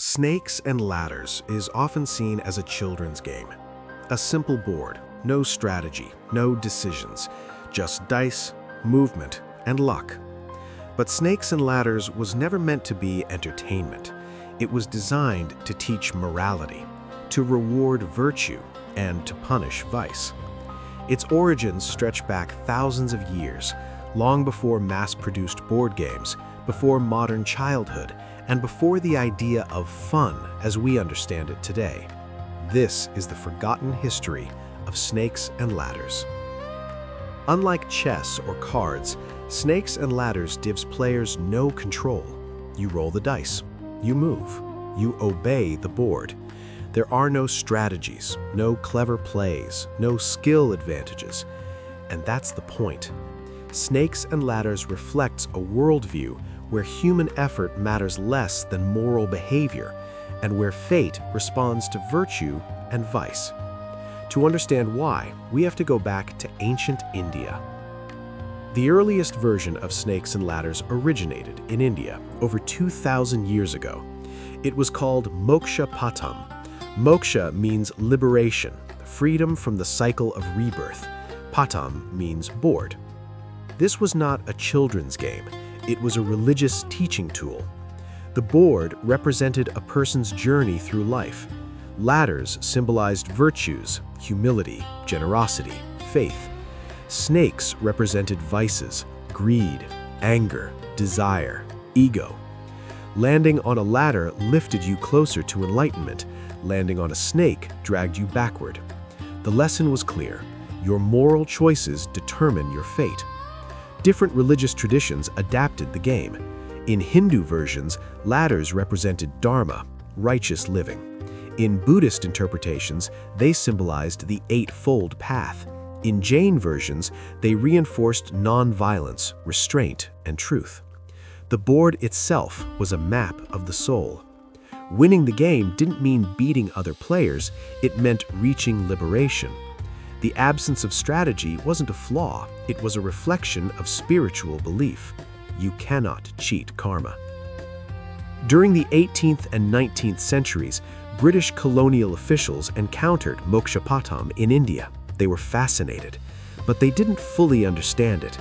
Snakes and Ladders is often seen as a children's game. A simple board, no strategy, no decisions, just dice, movement, and luck. But Snakes and Ladders was never meant to be entertainment. It was designed to teach morality, to reward virtue, and to punish vice. Its origins stretch back thousands of years, long before mass-produced board games, before modern childhood, and before the idea of fun as we understand it today. This is the forgotten history of Snakes and Ladders. Unlike chess or cards, Snakes and Ladders gives players no control. You roll the dice, you move, you obey the board. There are no strategies, no clever plays, no skill advantages. And that's the point. Snakes and Ladders reflects a worldview where human effort matters less than moral behavior, and where fate responds to virtue and vice. To understand why, we have to go back to ancient India. The earliest version of Snakes and Ladders originated in India over 2,000 years ago. It was called Moksha Patam. Moksha means liberation, freedom from the cycle of rebirth. Patam means board. This was not a children's game. It was a religious teaching tool. The board represented a person's journey through life. Ladders symbolized virtues, humility, generosity, faith. Snakes represented vices, greed, anger, desire, ego. Landing on a ladder lifted you closer to enlightenment. Landing on a snake dragged you backward. The lesson was clear. Your moral choices determine your fate. Different religious traditions adapted the game. In Hindu versions, ladders represented dharma, righteous living. In Buddhist interpretations, they symbolized the Eightfold Path. In Jain versions, they reinforced non-violence, restraint, and truth. The board itself was a map of the soul. Winning the game didn't mean beating other players, it meant reaching liberation. The absence of strategy wasn't a flaw, it was a reflection of spiritual belief. You cannot cheat karma. During the 18th and 19th centuries, British colonial officials encountered Moksha Patam in India. They were fascinated, but they didn't fully understand it.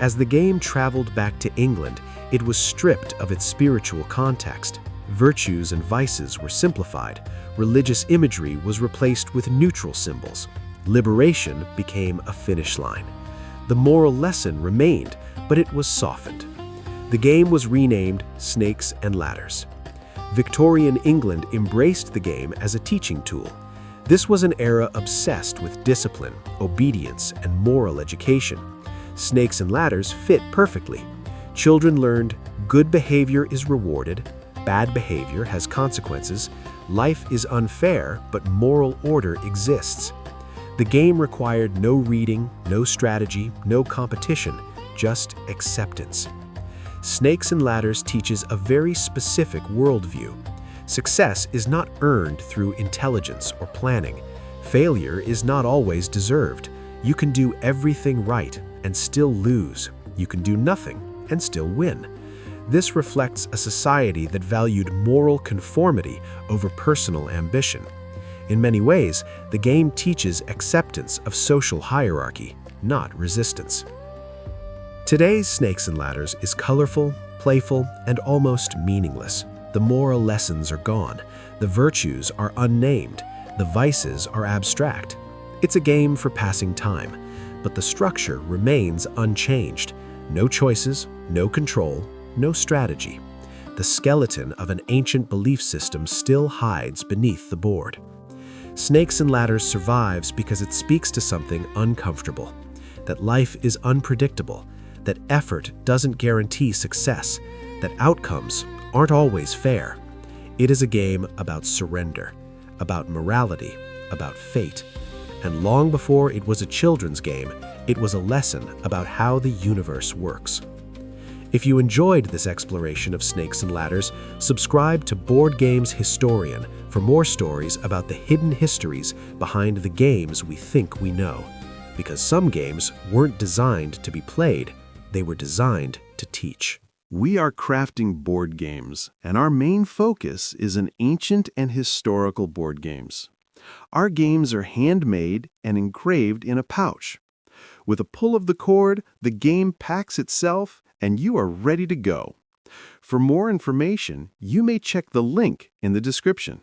As the game traveled back to England, it was stripped of its spiritual context. Virtues and vices were simplified. Religious imagery was replaced with neutral symbols. Liberation became a finish line. The moral lesson remained, but it was softened. The game was renamed Snakes and Ladders. Victorian England embraced the game as a teaching tool. This was an era obsessed with discipline, obedience, and moral education. Snakes and Ladders fit perfectly. Children learned good behavior is rewarded, bad behavior has consequences, life is unfair, but moral order exists. The game required no reading, no strategy, no competition, just acceptance. Snakes and Ladders teaches a very specific worldview. Success is not earned through intelligence or planning. Failure is not always deserved. You can do everything right and still lose. You can do nothing and still win. This reflects a society that valued moral conformity over personal ambition. In many ways, the game teaches acceptance of social hierarchy, not resistance. Today's Snakes and Ladders is colorful, playful, and almost meaningless. The moral lessons are gone. The virtues are unnamed. The vices are abstract. It's a game for passing time, but the structure remains unchanged. No choices, no control, no strategy. The skeleton of an ancient belief system still hides beneath the board. Snakes and Ladders survives because it speaks to something uncomfortable, that life is unpredictable, that effort doesn't guarantee success, that outcomes aren't always fair. It is a game about surrender, about morality, about fate. And long before it was a children's game, it was a lesson about how the universe works. If you enjoyed this exploration of Snakes and Ladders, subscribe to Board Games Historian for more stories about the hidden histories behind the games we think we know. Because some games weren't designed to be played, they were designed to teach. We are crafting board games, and our main focus is in ancient and historical board games. Our games are handmade and engraved in a pouch. With a pull of the cord, the game packs itself, and you are ready to go. For more information, you may check the link in the description.